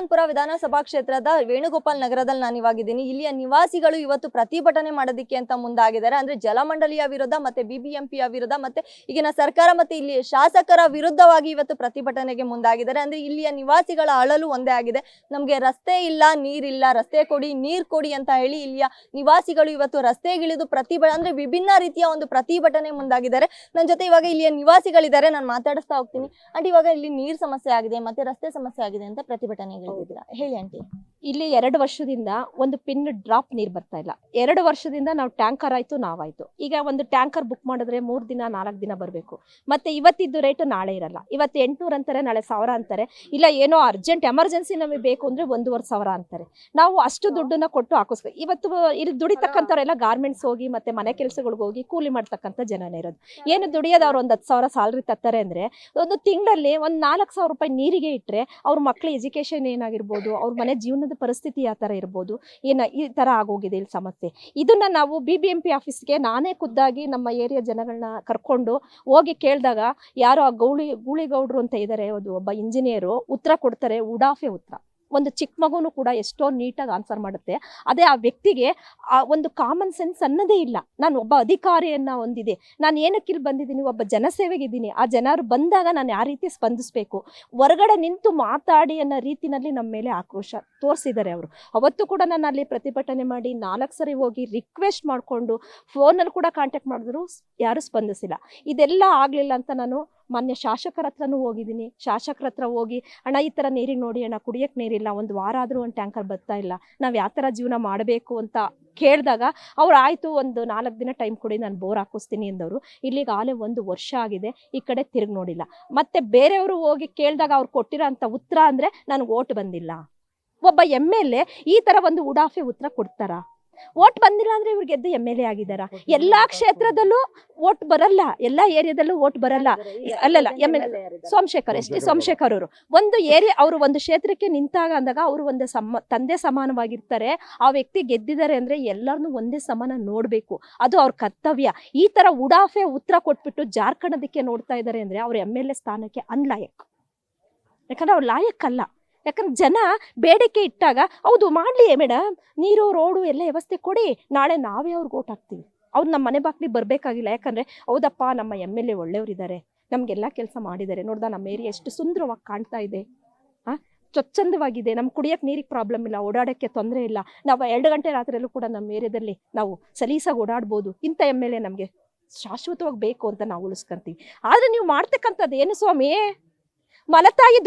ಯಶವಂತಪುರ ವಿಧಾನಸಭಾ ಕ್ಷೇತ್ರದ ವೇಣುಗೋಪಾಲ್ ನಗರದಲ್ಲಿ ನಾನು ಇವಾಗಿದ್ದೀನಿ. ಇಲ್ಲಿಯ ನಿವಾಸಿಗಳು ಇವತ್ತು ಪ್ರತಿಭಟನೆ ಮಾಡೋದಕ್ಕೆ ಅಂತ ಮುಂದಾಗಿದ್ದಾರೆ. ಅಂದ್ರೆ ಜಲಮಂಡಳಿಯ ವಿರುದ್ಧ ಮತ್ತೆ ಬಿಬಿಎಂಪಿಯ ವಿರುದ್ಧ ಮತ್ತೆ ಈಗಿನ ಸರ್ಕಾರ ಮತ್ತೆ ಇಲ್ಲಿ ಶಾಸಕರ ವಿರುದ್ಧವಾಗಿ ಇವತ್ತು ಪ್ರತಿಭಟನೆಗೆ ಮುಂದಾಗಿದ್ದಾರೆ. ಅಂದ್ರೆ ಇಲ್ಲಿಯ ನಿವಾಸಿಗಳ ಅಳಲು ಒಂದೇ ಆಗಿದೆ, ನಮ್ಗೆ ರಸ್ತೆ ಇಲ್ಲ, ನೀರಿಲ್ಲ, ರಸ್ತೆ ಕೊಡಿ, ನೀರ್ ಕೊಡಿ ಅಂತ ಹೇಳಿ ಇಲ್ಲಿಯ ನಿವಾಸಿಗಳು ಇವತ್ತು ರಸ್ತೆಗಿಳಿದು ಅಂದ್ರೆ ವಿಭಿನ್ನ ರೀತಿಯ ಒಂದು ಪ್ರತಿಭಟನೆ ಮುಂದಾಗಿದ್ದಾರೆ. ನನ್ನ ಜೊತೆ ಇವಾಗ ಇಲ್ಲಿಯ ನಿವಾಸಿಗಳಿದ್ದಾರೆ, ನಾನು ಮಾತಾಡಿಸ್ತಾ ಹೋಗ್ತೀನಿ. ಅಂಡ್ ಇವಾಗ ಇಲ್ಲಿ ನೀರ್ ಸಮಸ್ಯೆ ಆಗಿದೆ ಮತ್ತೆ ರಸ್ತೆ ಸಮಸ್ಯೆ ಆಗಿದೆ ಅಂತ ಪ್ರತಿಭಟನೆಗಳಿದ್ದೀರಾ, ಹೇಳಿ ಆಂಟಿ. ಇಲ್ಲಿ 2 ವರ್ಷದಿಂದ ಒಂದು ಪಿನ್ ಡ್ರಾಪ್ ನೀರು ಬರ್ತಾ ಇಲ್ಲ. 2 ವರ್ಷದಿಂದ ನಾವು ಟ್ಯಾಂಕರ್ ಆಯ್ತು, ನಾವಾಯ್ತು. ಈಗ ಒಂದು ಟ್ಯಾಂಕರ್ ಬುಕ್ ಮಾಡಿದ್ರೆ 3 ದಿನ 4 ದಿನ ಬರಬೇಕು. ಮತ್ತೆ ಇವತ್ತಿದ್ದು ರೇಟ್ ನಾಳೆ ಇರಲ್ಲ. ಇವತ್ತು 800 ಅಂತಾರೆ, ನಾಳೆ 1000 ಅಂತಾರೆ. ಇಲ್ಲ ಏನೋ ಅರ್ಜೆಂಟ್ ಎಮರ್ಜೆನ್ಸಿ ನಮಗೆ ಬೇಕು ಅಂದ್ರೆ 1,500 ಅಂತಾರೆ. ನಾವು ಅಷ್ಟು ದುಡ್ಡನ್ನ ಕೊಟ್ಟು ಹಾಕಿಸ್ಬೇಕು. ಇವತ್ತು ಇಲ್ಲಿ ದುಡಿತಕ್ಕಂಥವ್ರೆಲ್ಲ ಗಾರ್ಮೆಂಟ್ಸ್ ಹೋಗಿ ಮತ್ತೆ ಮನೆ ಕೆಲಸಗಳಿಗೆ ಹೋಗಿ ಕೂಲಿ ಮಾಡ್ತಕ್ಕಂಥ ಜನನೇ ಇರೋದು. ಏನು ದುಡಿಯೋದು ಅವ್ರು ಒಂದು 10,000 ಸ್ಯಾಲ್ರಿ ತತ್ತಾರೆ ಅಂದ್ರೆ ಒಂದು ತಿಂಗಳಲ್ಲಿ ಒಂದು 4,000 ರೂಪಾಯಿ ನೀರಿಗೆ ಇಟ್ಟರೆ ಅವ್ರ ಮಕ್ಳ ಎಜುಕೇಶನ್ ಏನಾಗಿರ್ಬೋದು, ಅವ್ರ ಮನೆ ಜೀವನದ ಪರಿಸ್ಥಿತಿ ಯಾವ ಥರ ಇರ್ಬೋದು, ಈ ಥರ ಆಗೋಗಿದೆ ಇಲ್ಲಿ ಸಮಸ್ಯೆ. ಇದನ್ನ ನಾವು BBMP ಆಫೀಸ್ಗೆ ನಾನೇ ಖುದ್ದಾಗಿ ನಮ್ಮ ಏರಿಯಾ ಜನಗಳನ್ನ ಕರ್ಕೊಂಡು ಹೋಗಿ ಕೇಳಿದಾಗ ಯಾರೋ ಆ ಗೂಳಿಗೌಡ್ರು ಅಂತ ಇದ್ದಾರೆ, ಒಬ್ಬ ಇಂಜಿನಿಯರು ಉತ್ತರ ಕೊಡ್ತಾರೆ, ಉಡಾಫೆ ಉತ್ತರ. ಒಂದು ಚಿಕ್ಕ ಮಗುನು ಕೂಡ ಎಷ್ಟೋ ನೀಟಾಗಿ ಆನ್ಸರ್ ಮಾಡುತ್ತೆ. ಅದೇ ಆ ವ್ಯಕ್ತಿಗೆ ಆ ಒಂದು ಕಾಮನ್ ಸೆನ್ಸ್ ಅನ್ನೋದೇ ಇಲ್ಲ. ನಾನು ಒಬ್ಬ ಅಧಿಕಾರಿಯನ್ನ ಹೊಂದಿದೆ, ನಾನು ಏನಕ್ಕೆ ಇಲ್ಲಿ ಬಂದಿದ್ದೀನಿ, ಒಬ್ಬ ಜನಸೇವೆಗಿದ್ದೀನಿ. ಆ ಜನರು ಬಂದಾಗ ನಾನು ಯಾವ ರೀತಿ ಸ್ಪಂದಿಸಬೇಕು, ಹೊರಗಡೆ ನಿಂತು ಮಾತಾಡಿ ಅನ್ನೋ ರೀತಿನಲ್ಲಿ ನಮ್ಮ ಮೇಲೆ ಆಕ್ರೋಶ ತೋರಿಸಿದ್ದಾರೆ ಅವರು. ಅವತ್ತು ಕೂಡ ನಾನು ಅಲ್ಲಿ ಪ್ರತಿಭಟನೆ ಮಾಡಿ 4 ಸರಿ ಹೋಗಿ ರಿಕ್ವೆಸ್ಟ್ ಮಾಡಿಕೊಂಡು ಫೋನಲ್ಲಿ ಕೂಡ ಕಾಂಟ್ಯಾಕ್ಟ್ ಮಾಡಿದ್ರು, ಯಾರು ಸ್ಪಂದಿಸಿಲ್ಲ. ಇದೆಲ್ಲ ಆಗಲಿಲ್ಲ ಅಂತ ನಾನು ಮಾನ್ಯ ಶಾಸಕರ ಹತ್ರನೂ ಹೋಗಿದ್ದೀನಿ. ಶಾಸಕರ ಹತ್ರ ಹೋಗಿ ಅಣ್ಣ ಈ ಥರ ನೀರಿಗೆ ನೋಡಿ ಅಣ್ಣ, ಕುಡಿಯೋಕ್ಕೆ ನೀರಿಲ್ಲ, 1 ವಾರ ಆದರೂ ಒಂದು ಟ್ಯಾಂಕರ್ ಬರ್ತಾ ಇಲ್ಲ, ನಾವು ಯಾವ ಥರ ಜೀವನ ಮಾಡಬೇಕು ಅಂತ ಕೇಳಿದಾಗ ಅವ್ರು ಆಯಿತು ಒಂದು 4 ದಿನ ಟೈಮ್ ಕೊಡಿ, ನಾನು ಬೋರ್ ಹಾಕಿಸ್ತೀನಿ ಎಂದವರು. ಇಲ್ಲಿಗೆ ಆಲೇ 1 ವರ್ಷ ಆಗಿದೆ, ಈ ಕಡೆ ತಿರುಗಿ ನೋಡಿಲ್ಲ. ಮತ್ತೆ ಬೇರೆಯವರು ಹೋಗಿ ಕೇಳಿದಾಗ ಅವ್ರು ಕೊಟ್ಟಿರೋ ಅಂಥ ಉತ್ತರ ಅಂದರೆ ನನಗೆ ಓಟ್ ಬಂದಿಲ್ಲ. ಒಬ್ಬ MLA ಈ ಥರ ಒಂದು ಉಡಾಫೆ ಉತ್ತರ ಕೊಡ್ತಾರಾ? ಓಟ್ ಬಂದಿಲ್ಲ ಅಂದ್ರೆ ಇವ್ರು ಗೆದ್ದು MLA ಆಗಿದಾರ? ಎಲ್ಲಾ ಕ್ಷೇತ್ರದಲ್ಲೂ ಓಟ್ ಬರಲ್ಲ, ಎಲ್ಲಾ ಏರಿಯಾದಲ್ಲೂ ಓಟ್ ಬರಲ್ಲ. ಅಲ್ಲಲ್ಲ ಸೋಮಶೇಖರ್, ಎಸ್ ಟಿ ಸೋಮಶೇಖರ್ ಅವರು ಒಂದು ಏರಿಯಾ, ಅವರು ಒಂದು ಕ್ಷೇತ್ರಕ್ಕೆ ನಿಂತಾಗ ಅಂದಾಗ ಅವರು ಒಂದು ತಂದೆ ಸಮಾನವಾಗಿರ್ತಾರೆ. ಆ ವ್ಯಕ್ತಿ ಗೆದ್ದಿದ್ದಾರೆ ಅಂದ್ರೆ ಎಲ್ಲರನ್ನೂ ಒಂದೇ ಸಮಾನ ನೋಡ್ಬೇಕು, ಅದು ಅವ್ರ ಕರ್ತವ್ಯ. ಈ ತರ ಉಡಾಫೆ ಉತ್ತರ ಕೊಟ್ಬಿಟ್ಟು ಜಾರ್ಖಂಡದಕ್ಕೆ ನೋಡ್ತಾ ಇದ್ದಾರೆ ಅಂದ್ರೆ ಅವ್ರ MLA ಸ್ಥಾನಕ್ಕೆ ಅನ್ಲಾಯಕ್. ಯಾಕಂದ್ರೆ ಅವ್ರು ಲಾಯಕ್ಕಲ್ಲ. ಯಾಕಂದ್ರೆ ಜನ ಬೇಡಿಕೆ ಇಟ್ಟಾಗ ಹೌದು ಮಾಡಲಿ ಮೇಡಮ್, ನೀರು ರೋಡು ಎಲ್ಲ ವ್ಯವಸ್ಥೆ ಕೊಡಿ, ನಾಳೆ ನಾವೇ ಅವ್ರಿಗೆ ಓಟ್ ಹಾಕ್ತೀವಿ, ಅವ್ರು ನಮ್ಮ ಮನೆ ಬಾಕ್ಲಿಗೆ ಬರಬೇಕಾಗಿಲ್ಲ. ಯಾಕಂದರೆ ಹೌದಪ್ಪ ನಮ್ಮ MLA ಒಳ್ಳೆಯವರಿದ್ದಾರೆ, ನಮಗೆಲ್ಲ ಕೆಲಸ ಮಾಡಿದ್ದಾರೆ, ನೋಡ್ದ ನಮ್ಮ ಏರಿಯಾ ಎಷ್ಟು ಸುಂದರವಾಗಿ ಕಾಣ್ತಾ ಇದೆ, ಸ್ವಚ್ಛಂದವಾಗಿದೆ, ನಮ್ಗೆ ಕುಡಿಯೋಕ್ಕೆ ನೀರಿಗೆ ಪ್ರಾಬ್ಲಮ್ ಇಲ್ಲ, ಓಡಾಡೋಕ್ಕೆ ತೊಂದರೆ ಇಲ್ಲ, ನಾವು 2 ಗಂಟೆ ರಾತ್ರಿಯಲ್ಲೂ ಕೂಡ ನಮ್ಮ ಏರಿಯಾದಲ್ಲಿ ನಾವು ಸಲೀಸಾಗಿ ಓಡಾಡ್ಬೋದು. ಇಂಥ MLA ನಮಗೆ ಶಾಶ್ವತವಾಗಿ ಬೇಕು ಅಂತ ನಾವು ಉಳಿಸ್ಕೊಂತೀವಿ. ಆದರೆ ನೀವು ಮಾಡ್ತಕ್ಕಂಥದ್ದು ಏನು ಸ್ವಾಮಿ? ಮಲತಾಯಿ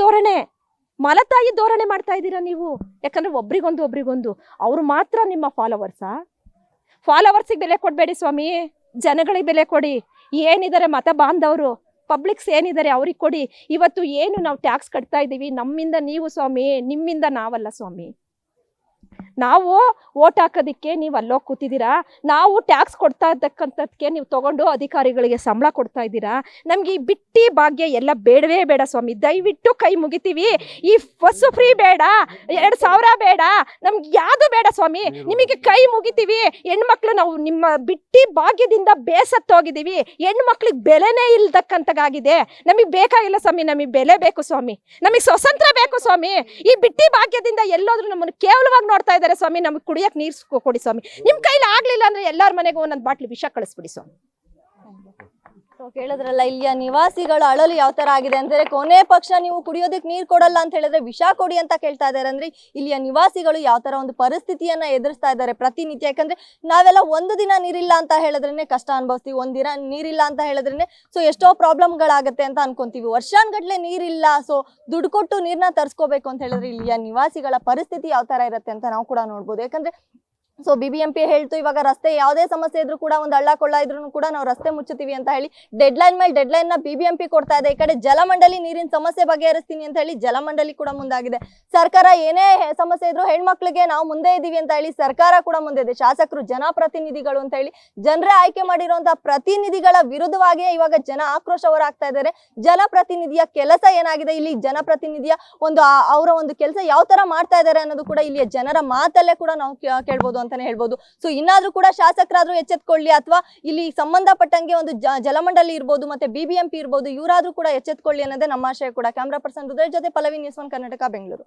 ಧೋರಣೆ ಮಾಡ್ತಾ ಇದ್ದೀರಾ ನೀವು. ಯಾಕಂದ್ರೆ ಒಬ್ರಿಗೊಂದು ಅವ್ರು ಮಾತ್ರ ನಿಮ್ಮ ಫಾಲೋವರ್ಸಿಗೆ ಬೆಲೆ ಕೊಡಬೇಡಿ ಸ್ವಾಮಿ, ಜನಗಳಿಗೆ ಬೆಲೆ ಕೊಡಿ. ಏನಿದ್ದಾರೆ ಮತ ಬಾಂಧವರು, ಪಬ್ಲಿಕ್ಸ್ ಏನಿದ್ದಾರೆ ಅವ್ರಿಗೆ ಕೊಡಿ. ಇವತ್ತು ಏನು ನಾವು ಟ್ಯಾಕ್ಸ್ ಕಟ್ತಾ ಇದ್ದೀವಿ, ನಮ್ಮಿಂದ ನೀವು ಸ್ವಾಮಿ, ನಿಮ್ಮಿಂದ ನಾವಲ್ಲ ಸ್ವಾಮಿ. ನಾವು ಓಟ್ ಹಾಕೋದಕ್ಕೆ ನೀವು ಅಲ್ಲೋಗಿ ಕೂತಿದ್ದೀರಾ, ನಾವು ಟ್ಯಾಕ್ಸ್ ಕೊಡ್ತಾ ಇದ್ದಕ್ಕಂಥದ್ದಕ್ಕೆ ನೀವು ತಗೊಂಡು ಅಧಿಕಾರಿಗಳಿಗೆ ಸಂಬಳ ಕೊಡ್ತಾ ಇದ್ದೀರಾ. ನಮ್ಗೆ ಈ ಬಿಟ್ಟಿ ಭಾಗ್ಯ ಎಲ್ಲ ಬೇಡವೇ ಬೇಡ ಸ್ವಾಮಿ, ದಯವಿಟ್ಟು ಕೈ ಮುಗಿತೀವಿ. ಈ ಬಸ್ಸು ಫ್ರೀ ಬೇಡ, 2,000 ಬೇಡ, ನಮ್ಗೆ ಯಾವುದು ಬೇಡ ಸ್ವಾಮಿ, ನಿಮಗೆ ಕೈ ಮುಗಿತೀವಿ. ಹೆಣ್ಮಕ್ಳು ನಾವು ನಿಮ್ಮ ಬಿಟ್ಟಿ ಭಾಗ್ಯದಿಂದ ಬೇಸತ್ತೋಗಿದ್ದೀವಿ, ಹೆಣ್ಮಕ್ಳಿಗೆ ಬೆಲೆನೇ ಇಲ್ದಕ್ಕಂತಾಗಿದೆ. ನಮಗೆ ಬೇಕಾಗಿಲ್ಲ ಸ್ವಾಮಿ, ನಮಗೆ ಬೆಲೆ ಬೇಕು ಸ್ವಾಮಿ, ನಮಗೆ ಸ್ವತಂತ್ರ ಬೇಕು ಸ್ವಾಮಿ. ಈ ಬಿಟ್ಟಿ ಭಾಗ್ಯದಿಂದ ಎಲ್ಲೋದ್ರೂ ನಮ್ಮನ್ನು ಕೇವಲವಾಗಿ ನೋಡ್ತಾ ಇದ್ದಾರೆ ಸ್ವಾಮಿ. ನಮಗೆ ಕುಡಿಯಕ್ಕೆ ನೀರು ಕೊಡಿ ಸ್ವಾಮಿ. ನಿಮ್ ಕೈಲಿ ಆಗ್ಲಿಲ್ಲ ಅಂದ್ರೆ ಎಲ್ಲಾರ ಮನೆಗೂ ಒಂದೊಂದು ಬಾಟ್ಲಿ ವಿಷ ಕಳಿಸ್ಬಿಡಿ ಸ್ವಾಮಿ. ಕೇಳಿದ್ರಲ್ಲ, ಇಲ್ಲಿಯ ನಿವಾಸಿಗಳ ಅಳಲು ಯಾವ ತರ ಆಗಿದೆ ಅಂದ್ರೆ ಕೊನೆ ಪಕ್ಷ ನೀವು ಕುಡಿಯೋದಕ್ಕೆ ನೀರು ಕೊಡಲ್ಲ ಅಂತ ಹೇಳಿದ್ರೆ ವಿಷ ಕೊಡಿ ಅಂತ ಕೇಳ್ತಾ ಇದ್ದಾರೆ. ಅಂದ್ರೆ ಇಲ್ಲಿಯ ನಿವಾಸಿಗಳು ಯಾವ ತರ ಒಂದು ಪರಿಸ್ಥಿತಿಯನ್ನ ಎದುರಿಸ್ತಾ ಇದ್ದಾರೆ ಪ್ರತಿನಿತ್ಯ. ಯಾಕಂದ್ರೆ ನಾವೆಲ್ಲ ಒಂದು ದಿನ ನೀರಿಲ್ಲ ಅಂತ ಹೇಳಿದ್ರೇನೆ ಕಷ್ಟ ಅನುಭವಿಸ್ತೀವಿ, ಒಂದಿನ ನೀರಿಲ್ಲ ಅಂತ ಹೇಳಿದ್ರೇನೆ ಸೊ ಎಷ್ಟೋ ಪ್ರಾಬ್ಲಮ್ಗಳಾಗತ್ತೆ ಅಂತ ಅನ್ಕೊಂತೀವಿ. ವರ್ಷಾನ್ಗಟ್ಲೆ ನೀರಿಲ್ಲ, ಸೊ ದುಡ್ಡು ಕೊಟ್ಟು ನೀರ್ನ ತರಿಸ್ಕೋಬೇಕು ಅಂತ ಹೇಳಿದ್ರೆ ಇಲ್ಲಿಯ ನಿವಾಸಿಗಳ ಪರಿಸ್ಥಿತಿ ಯಾವ ತರ ಇರುತ್ತೆ ಅಂತ ನಾವು ಕೂಡ ನೋಡ್ಬೋದು. ಯಾಕಂದ್ರೆ ಸೊ BBMP ಹೇಳ್ತು ಇವಾಗ ರಸ್ತೆ ಯಾವುದೇ ಸಮಸ್ಯೆ ಇದ್ರೂ ಕೂಡ ಒಂದು ಹಳ್ಳ ಕೊಳ್ಳ ಇದ್ರೂ ಕೂಡ ನಾವು ರಸ್ತೆ ಮುಚ್ಚುತ್ತೀವಿ ಅಂತ ಹೇಳಿ ಡೆಡ್ಲೈನ್ ಮೇಲೆ ಡೆಡ್ಲೈನ್ ನ BBMP ಕೊಡ್ತಾ ಇದೆ. ಈ ಕಡೆ ಜಲಮಂಡಳಿ ನೀರಿನ ಸಮಸ್ಯೆ ಬಗೆಹರಿಸ್ತೀನಿ ಅಂತ ಹೇಳಿ ಜಲಮಂಡಳಿ ಕೂಡ ಮುಂದಾಗಿದೆ. ಸರ್ಕಾರ ಏನೇ ಸಮಸ್ಯೆ ಇದ್ರು ಹೆಣ್ಮಕ್ಳಿಗೆ ನಾವು ಮುಂದೆ ಇದೀವಿ ಅಂತ ಹೇಳಿ ಸರ್ಕಾರ ಕೂಡ ಮುಂದೆ ಇದೆ. ಶಾಸಕರು ಜನಪ್ರತಿನಿಧಿಗಳು ಅಂತ ಹೇಳಿ ಜನರೇ ಆಯ್ಕೆ ಮಾಡಿರುವಂತಹ ಪ್ರತಿನಿಧಿಗಳ ವಿರುದ್ಧವಾಗಿಯೇ ಇವಾಗ ಜನ ಆಕ್ರೋಶ ಹೊರಾಗ್ತಾ ಇದ್ದಾರೆ. ಜನಪ್ರತಿನಿಧಿಯ ಕೆಲಸ ಏನಾಗಿದೆ, ಇಲ್ಲಿ ಜನಪ್ರತಿನಿಧಿಯ ಒಂದು ಅವರ ಒಂದು ಕೆಲಸ ಯಾವ ತರ ಮಾಡ್ತಾ ಇದ್ದಾರೆ ಅನ್ನೋದು ಕೂಡ ಇಲ್ಲಿಯ ಜನರ ಮಾತಲ್ಲೇ ಕೂಡ ನಾವು ಕೇಳ್ಬೋದು ಅಂತಾನೆ ಹೇಳ್ಬೋದು. ಸೊ ಇನ್ನಾದ್ರೂ ಕೂಡ ಶಾಸಕರಾದ್ರೂ ಎಚ್ಚೆತ್ಕೊಳ್ಳಿ, ಅಥವಾ ಇಲ್ಲಿ ಸಂಬಂಧಪಟ್ಟಂಗೆ ಒಂದು ಜಲಮಂಡಳಿ ಇರ್ಬೋದು ಮತ್ತೆ BBMP ಇರ್ಬೋದು, ಇವರಾದ್ರೂ ಕೂಡ ಎಚ್ಚೆತ್ಕೊಳ್ಳಿ ಅನ್ನೋದೇ ನಮ್ಮ ಆಶಯ ಕೂಡ. ಕ್ಯಾಮ್ರಾ ಪರ್ಸನ್ ರುದ್ರ ಜೊತೆ ಪಲ್ಲವಿ, ನ್ಯೂಸ್ 1 ಕರ್ನಾಟಕ, ಬೆಂಗಳೂರು.